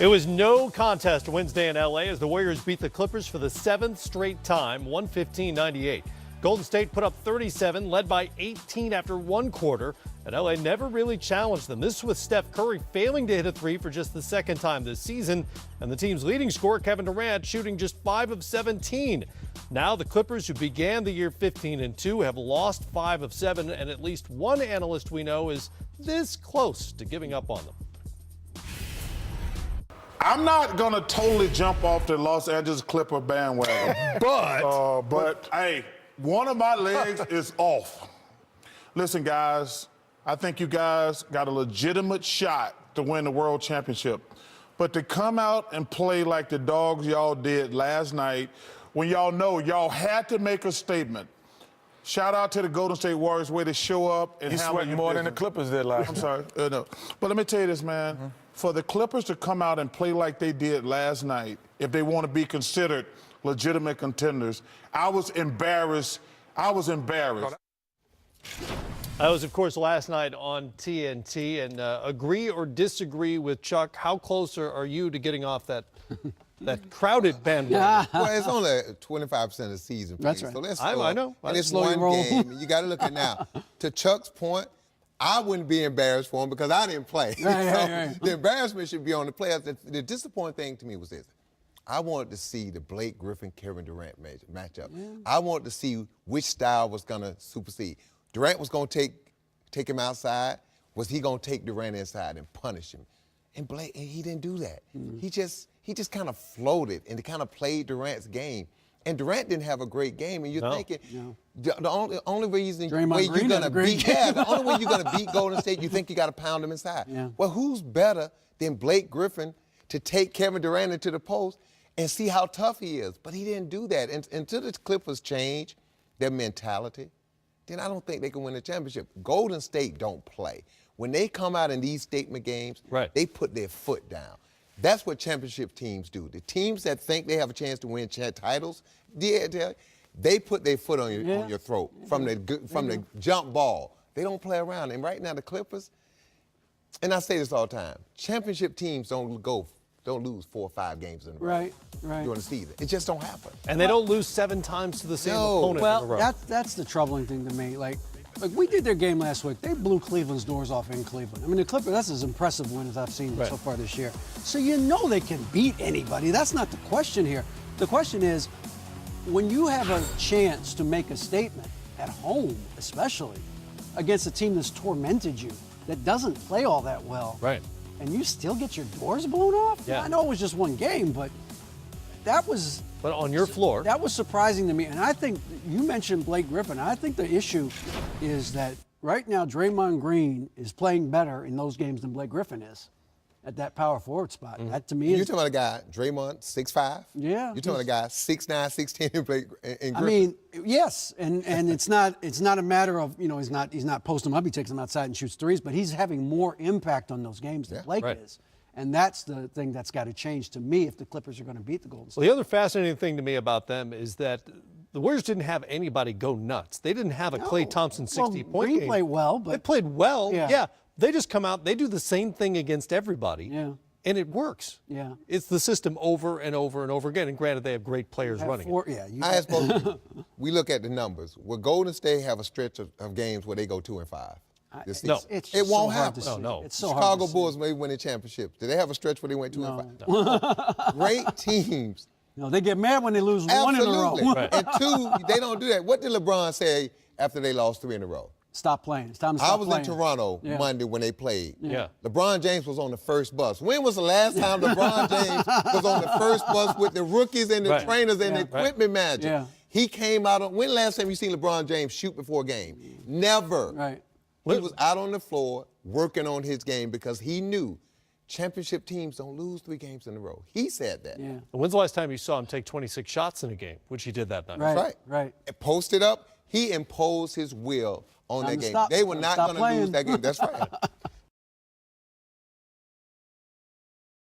It was no contest Wednesday in LA as the Warriors beat the Clippers for the 7th straight time, 115-98. Golden State put up 37, led by 18 after one quarter, and LA never really challenged them. This with Steph Curry failing to hit a three for just the second time this season, and the team's leading scorer, Kevin Durant, shooting just 5 of 17. Now the Clippers, who began the year 15-2, have lost 5 of 7, and at least one analyst we know is this close to giving up on them. I'm not going to totally jump off the Los Angeles Clipper bandwagon. but hey, one of my legs is off. Listen, guys, I think you guys got a legitimate shot to win the world championship. But to come out and play like the dogs y'all did last night, when y'all know y'all had to make a statement. Shout out to the Golden State Warriors, way to show up and handle sweating more than the Clippers did last night. I'm sorry. No. But let me tell you this, man. For the Clippers to come out and play like they did last night, if they want to be considered legitimate contenders, I was embarrassed. I was embarrassed. That was, of course, last night on TNT. And agree or disagree with Chuck, how close are you to getting off that crowded bandwagon? Well, it's only 25% of the season. That's right. So let's I know. And it's one game. You got to look at now. To Chuck's point, I wouldn't be embarrassed for him because I didn't play. Right. The embarrassment should be on the players. The disappointing thing to me was this. I wanted to see the Blake Griffin-Kevin Durant matchup. Yeah. I wanted to see which style was going to supersede. Durant was going to take him outside. Was he going to take Durant inside and punish him? And Blake, he didn't do that. He just kind of floated and kind of played Durant's game. And Durant didn't have a great game, and you're thinking the only reason way you're gonna beat the only way you're gonna beat Golden State, you think you got to pound them inside. Yeah. Well, who's better than Blake Griffin to take Kevin Durant into the post and see how tough he is? But he didn't do that. And until the Clippers change their mentality, then I don't think they can win the championship. Golden State don't play. When they come out in these statement games, they put their foot down. That's what championship teams do. The teams that think they have a chance to win titles, they put their foot on your throat from the jump ball. They don't play around. And right now the Clippers, and I say this all the time, championship teams don't lose 4 or 5 games in a row during the season. It just don't happen. And they don't lose 7 times to the same opponent in a row. Well, that's the troubling thing to me. Like we did their game last week. They blew Cleveland's doors off in Cleveland. I mean, the Clippers, that's as impressive win as I've seen so far this year. So you know they can beat anybody. That's not the question here. The question is, when you have a chance to make a statement at home, especially against a team that's tormented you, that doesn't play all that well, and you still get your doors blown off? Yeah. I know it was just one game, but that was... But on your floor. That was surprising to me. And I think, you mentioned Blake Griffin. I think the issue is that right now Draymond Green is playing better in those games than Blake Griffin is at that power forward spot. That to me is... You're talking about a guy, Draymond, 6'5"? Yeah. You're talking about a guy, 6'9", 6'10", and Blake and Griffin. I mean, yes, and it's not a matter of, you know, he's not posting up, he takes them outside and shoots threes, but he's having more impact on those games than Blake is. And that's the thing that's got to change to me if the Clippers are going to beat the Golden State. Well, the other fascinating thing to me about them is that the Warriors didn't have anybody go nuts. They didn't have a Klay Thompson 60-point game. Green played well, but... They played well, They just come out, they do the same thing against everybody, and it works. Yeah. It's the system over and over and over again, and granted, they have great players running it. I ask both of you, we look at the numbers. Will Golden State have a stretch of games where they go 2-5? No. It won't happen. No. It's so Chicago Bulls may win the championship. Did they have a stretch where they went 2-5? No. Great teams. No, they get mad when they lose one in a row. And 2, they don't do that. What did LeBron say after they lost 3 in a row? Stop playing. It's time to stop playing. I was in Toronto Monday when they played. LeBron James was on the first bus. When was the last time LeBron James was on the first bus with the rookies and the trainers and the equipment manager? He came out on, when last time you seen LeBron James shoot before a game? Never. He was out on the floor working on his game because he knew championship teams don't lose 3 games in a row. He said that. Yeah. When's the last time you saw him take 26 shots in a game, which he did that night? Right. Posted up, he imposed his will on that game. They were not going to lose that game. That's right.